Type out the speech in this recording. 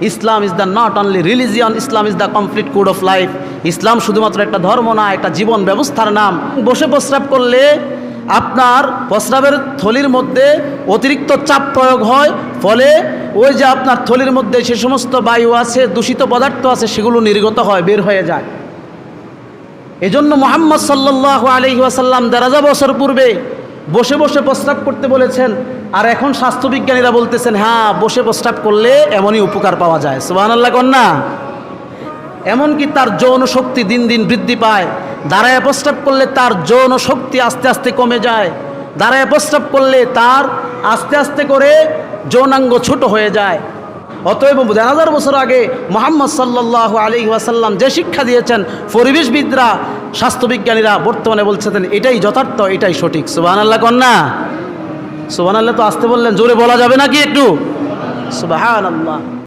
Islam is the not only religion, Islam is the complete code of life. Islam শুধুমাত্র একটা ধর্ম না, একটা জীবন ব্যবস্থার নাম। বসে প্রস্রাব করলে আপনার প্রস্রাবের থলির মধ্যে অতিরিক্ত চাপ প্রয়োগ হয়, ফলে ওই যে আপনার থলির মধ্যে সে সমস্ত বায়ু আছে, দূষিত পদার্থ আছে, সেগুলো নির্গত হয়, বের হয়ে যায়। এজন্য মুহাম্মদ সাল্লাল্লাহু আলাইহি ওয়াসাল্লাম ১,৫০০ বছর পূর্বে বসে বসে প্রস্রাব করতে বলেছেন, আর এখন স্বাস্থ্যবিজ্ঞানীরা বলতেছেন হ্যাঁ, বসে প্রস্রাব করলে এমনই উপকার পাওয়া যায়। সুবহানাল্লাহ কন্যা। এমনকি তার যৌন শক্তি দিন দিন বৃদ্ধি পায়। দাঁড়ায় প্রস্রাব করলে তার যৌন শক্তি আস্তে আস্তে কমে যায়। দাঁড়ায় প্রস্রাব করলে তার আস্তে আস্তে করে যৌনাঙ্গ ছোট হয়ে যায়। অতএব ১,০০০ বছর আগে মুহাম্মদ সাল্লাল্লাহু আলাইহি ওয়াসাল্লাম যে শিক্ষা দিয়েছেন, পরিবেশবিদরা, স্বাস্থ্যবিজ্ঞানীরা বর্তমানে বলছেন এটাই যথার্থ, এটাই সঠিক। সুবহানাল্লাহ কন্যা। সুবহানাল্লাহ তো আসতে বললেন, জোরে বলা যাবে নাকি একটু? সুবহানাল্লাহ।